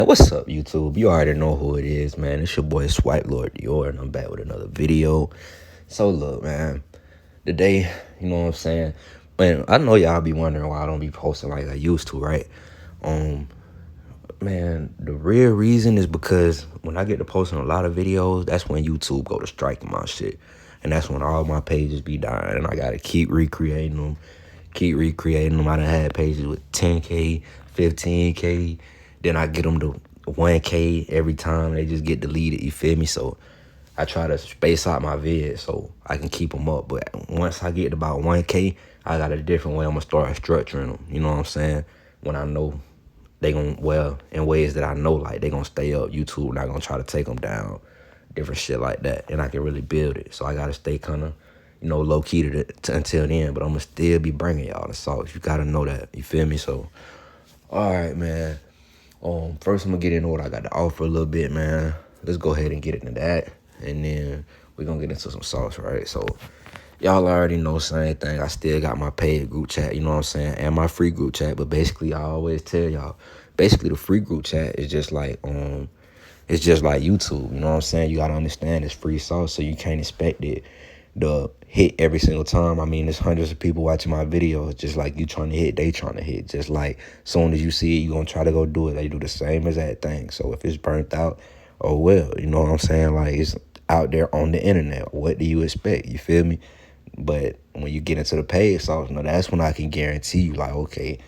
What's up, YouTube? You already know who it is, man. It's your boy Swipe Lord Dior, and I'm back with another video. So look, man, today, you know what I'm saying? Man, I know y'all be wondering why I don't be posting like I used to, right? Um, Man, the real reason is because when I get to posting a lot of videos, that's when YouTube go to striking my shit. And that's when all my pages be dying, and I gotta keep recreating them. I done had pages with 10K, 15K. Then I get them to 1K every time. They just get deleted, you feel me? So I try to space out my vids so I can keep them up. But once I get to about 1K, I got a different way I'm going to start structuring them. You know what I'm saying? When I know they going to, well, in ways that I know, like, they going to stay up. YouTube not going to try to take them down. Different shit like that. And I can really build it. So I got to stay kind of, low-key to until then. But I'm going to still be bringing y'all the sauce. You got to know that. You feel me? So, all right, man. First I'm gonna get into what I got to offer a little bit, man. Let's go ahead and get into that, and then we're gonna get into some sauce, right? So y'all already know same thing. I still got my paid group chat, you know what I'm saying, and my free group chat. But basically, I always tell y'all, basically the free group chat is just like it's just like YouTube, you know what I'm saying? You gotta understand it's free sauce, so you can't expect it to hit every single time. I mean, there's hundreds of people watching my videos. Just like you trying to hit, they trying to hit. Just like soon as you see it, you gonna try to go do it. They do the same as that thing. So if it's burnt out, oh well, you know what I'm saying? Like, it's out there on the internet. What do you expect? You feel me? But when you get into the paid sauce, that's when I can guarantee you, like, okay,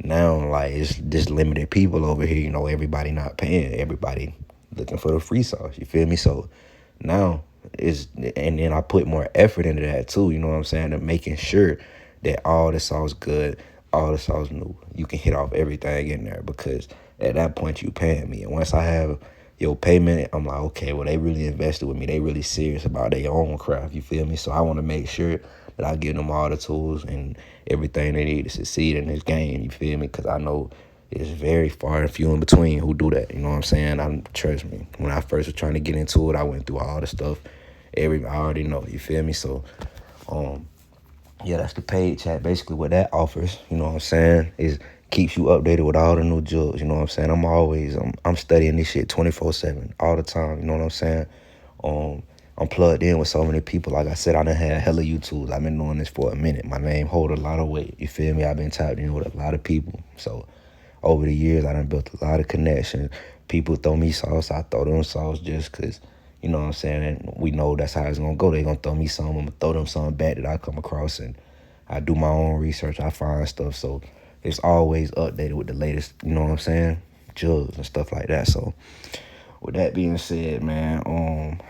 now, like, it's just limited people over here. Everybody not paying. Everybody looking for the free sauce. You feel me? So now and then I put more effort into that too. You know what I'm saying? To making sure that all the sauce good, all the sauce new. You can hit off everything in there, because at that point you paying me. And once I have your payment, I'm like, okay, well, they really invested with me. They really serious about their own craft. You feel me? So I want to make sure that I give them all the tools and everything they need to succeed in this game. You feel me? Because I know it's very far and few in between who do that. You know what I'm saying? Trust me. When I first was trying to get into it, I went through all the stuff. I already know. You feel me? So, yeah, that's the paid chat. Basically, what that offers, you know what I'm saying, is keeps you updated with all the new jokes. You know what I'm saying? I'm studying this shit 24/7 all the time. You know what I'm saying? I'm plugged in with so many people. Like I said, I done had hella YouTubes. I've been doing this for a minute. My name hold a lot of weight. You feel me? I've been tapped in with a lot of people. So over the years, I done built a lot of connections. People throw me sauce, I throw them sauce just because, you know what I'm saying, and we know that's how it's going to go. They going to throw me some, I'm going to throw them something back that I come across, and I do my own research, I find stuff, so it's always updated with the latest, you know what I'm saying, jugs and stuff like that. So with that being said, man,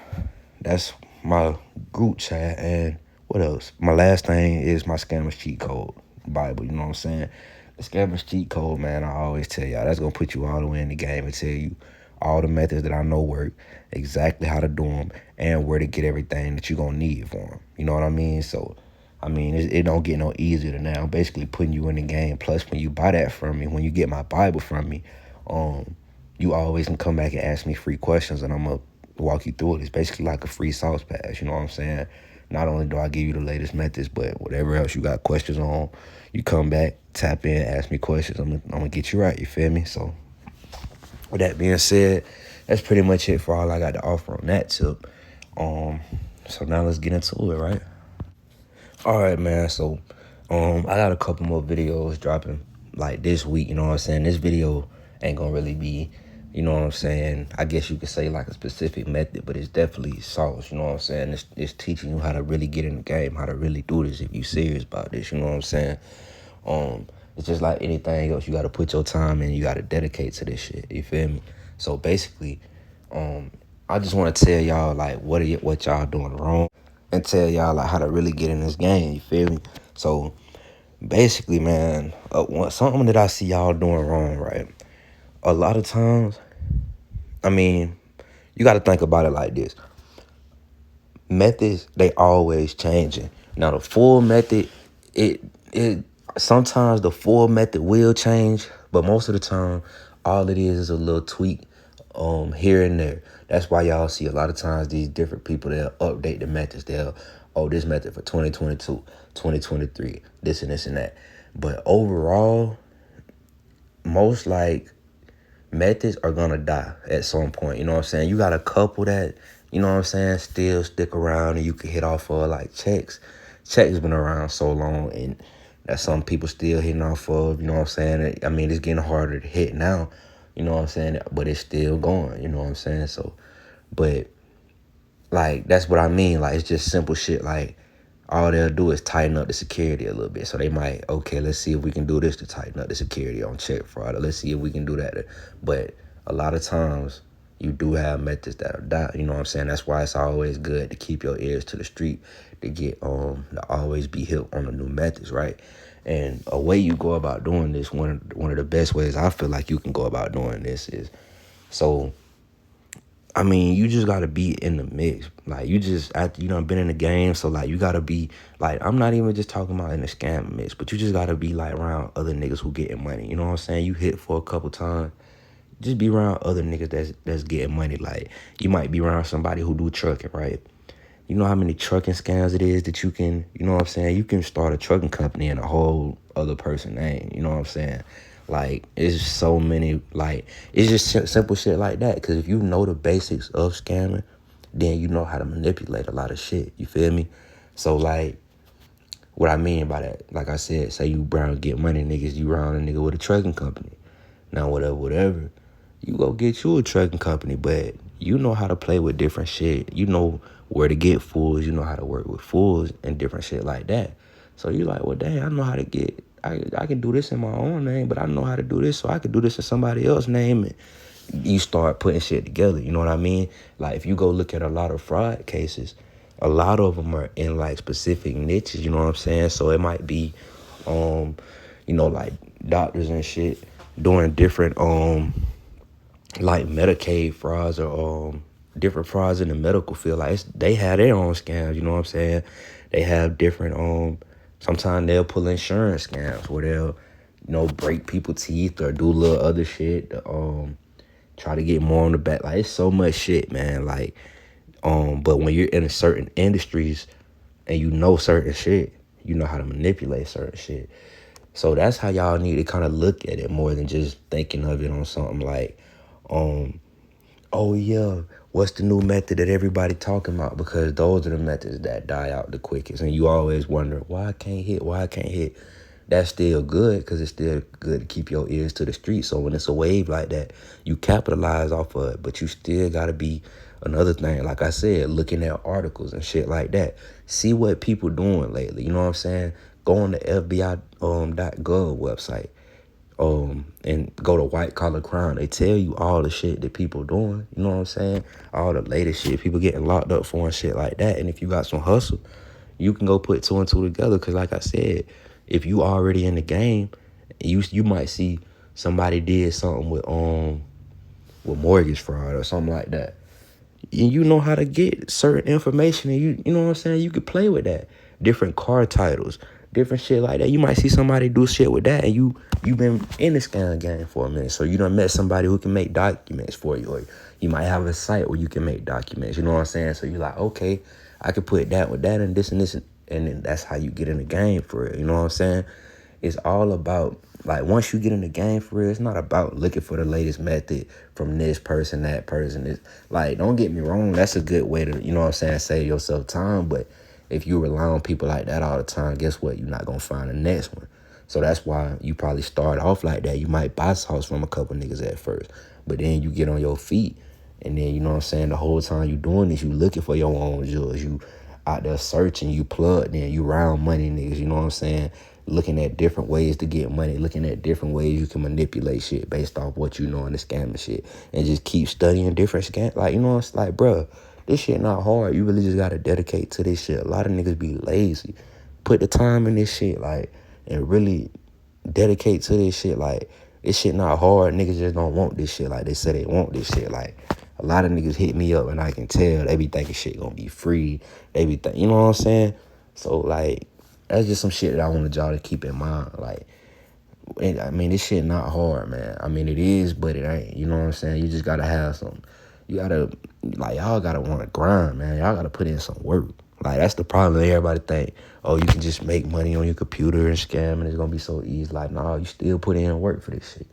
that's my group chat. And what else? My last thing is my Scammers Cheat Code Bible, you know what I'm saying? The Scammers Cheat Code, man, I always tell y'all, that's going to put you all the way in the game and tell you all the methods that I know work, exactly how to do them, and where to get everything that you're going to need for them. You know what I mean? So, I mean, it don't get no easier than that. I'm basically putting you in the game. Plus, when you buy that from me, when you get my Bible from me, you always can come back and ask me free questions, and I'm going to walk you through it. It's basically like a free sauce pass, you know what I'm saying? Not only do I give you the latest methods, but whatever else you got questions on, you come back, tap in, ask me questions. I'm gonna get you right, you feel me? So with that being said, that's pretty much it for all I got to offer on that tip. So now let's get into it, right? All right, man. So I got a couple more videos dropping like this week, you know what I'm saying? This video ain't gonna really be, you know what I'm saying, I guess you could say like a specific method, but it's definitely sauce, you know what I'm saying? It's teaching you how to really get in the game, how to really do this if you serious about this, you know what I'm saying? It's just like anything else. You got to put your time in. You got to dedicate to this shit. You feel me? So basically, I just want to tell y'all like what y'all doing wrong, and tell y'all like how to really get in this game. You feel me? So basically, man, something that I see y'all doing wrong, right? A lot of times, I mean, you got to think about it like this. Methods, they always changing. Now the full method, it sometimes the full method will change, but most of the time all it is a little tweak here and there. That's why y'all see a lot of times these different people, they'll update the methods. This method for 2022, 2023, this and this and that. But overall, most like methods are gonna die at some point. You know what I'm saying? You got a couple that, you know what I'm saying, still stick around and you can hit off of, like checks. Checks been around so long, and that some people still hitting off of, you know what I'm saying? I mean, it's getting harder to hit now, you know what I'm saying? But it's still going, you know what I'm saying? So, but like, that's what I mean. Like, it's just simple shit. Like, all they'll do is tighten up the security a little bit. So they might, okay, let's see if we can do this to tighten up the security on check fraud. Or let's see if we can do that. But a lot of times, you do have methods that are die. You know what I'm saying? That's why it's always good to keep your ears to the street, to get to always be hip on the new methods, right? And a way you go about doing this, one of the best ways I feel like you can go about doing this is, so I mean, you just gotta be in the mix. Like, you just, after you done been in the game, so like, you gotta be, like, I'm not even just talking about in the scam mix, but you just gotta be like around other niggas who getting money. You know what I'm saying? You hit for a couple times, just be around other niggas that's getting money. Like, you might be around somebody who do trucking, right? You know how many trucking scams it is that you can, you know what I'm saying? You can start a trucking company in a whole other person name. You know what I'm saying? Like, it's so many, like, it's just simple shit like that. Because if you know the basics of scamming, then you know how to manipulate a lot of shit. You feel me? So, like, what I mean by that, like I said, say you brown get money, niggas, you round a nigga with a trucking company. Now, whatever, you go get you a trucking company, but you know how to play with different shit. You know where to get fools. You know how to work with fools and different shit like that. So you like, well, dang, I know how to get, I can do this in my own name, but I know how to do this, so I can do this in somebody else's name. And you start putting shit together. You know what I mean? Like, if you go look at a lot of fraud cases, a lot of them are in like specific niches. You know what I'm saying? So it might be, like doctors and shit doing different, like Medicaid frauds or different frauds in the medical field. Like, they have their own scams. You know what I'm saying? They have different. Sometimes they'll pull insurance scams where they'll, break people's teeth or do little other shit. Try to get more on the back. Like, it's so much shit, man. Like, but when you're in certain industries and you know certain shit, you know how to manipulate certain shit. So that's how y'all need to kind of look at it more than just thinking of it on something like, oh yeah, what's the new method that everybody talking about? Because those are the methods that die out the quickest. And you always wonder, why I can't hit? That's still good, because it's still good to keep your ears to the street. So when it's a wave like that, you capitalize off of it. But you still got to be, another thing, like I said, looking at articles and shit like that. See what people doing lately. You know what I'm saying? Go on the FBI.gov website. And go to White Collar Crime. They tell you all the shit that people doing. You know what I'm saying? All the latest shit, people getting locked up for and shit like that. And if you got some hustle, you can go put two and two together. Because like I said, if you already in the game, you might see somebody did something with mortgage fraud or something like that. And you know how to get certain information, and you know what I'm saying? You could play with that. Different car titles, different shit like that. You might see somebody do shit with that, and you've been in the scam game for a minute. So you done met somebody who can make documents for you, or you might have a site where you can make documents. You know what I'm saying? So you're like, okay, I could put that with that and this and this, and then that's how you get in the game for it. You know what I'm saying? It's all about, like, once you get in the game for real, it's not about looking for the latest method from this person, that person. It's like, don't get me wrong, that's a good way to, you know what I'm saying, save yourself time. But if you rely on people like that all the time, guess what? You're not gonna find the next one. So that's why you probably start off like that. You might buy sauce from a couple niggas at first, but then you get on your feet, and then, you know what I'm saying, the whole time you doing this, you looking for your own jewels. You out there searching, you plugged in, you round money niggas, you know what I'm saying? Looking at different ways to get money, looking at different ways you can manipulate shit based off what you know in the scamming shit. And just keep studying different scam. Like, you know, it's like, bruh, this shit not hard. You really just gotta dedicate to this shit. A lot of niggas be lazy. Put the time in this shit, like, and really dedicate to this shit. Like, this shit not hard. Niggas just don't want this shit like they say they want this shit. Like, a lot of niggas hit me up and I can tell they be thinking shit gonna be free. They be you know what I'm saying? So, like, that's just some shit that I wanted y'all to keep in mind. Like, I mean, this shit not hard, man. I mean, it is, but it ain't. You know what I'm saying? You just gotta have some. You gotta, like, y'all gotta want to grind, man. Y'all gotta put in some work. Like, that's the problem. Everybody think, oh, you can just make money on your computer and scam and it's gonna be so easy. Like, nah, you still put in work for this shit.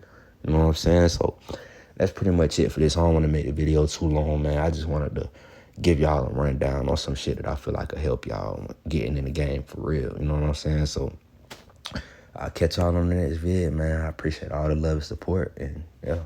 You know what I'm saying? So that's pretty much it for this. I don't want to make the video too long, man. I just wanted to give y'all a rundown on some shit that I feel like could help y'all getting in the game for real. You know what I'm saying? So I'll catch y'all on the next vid, man. I appreciate all the love and support, and yeah.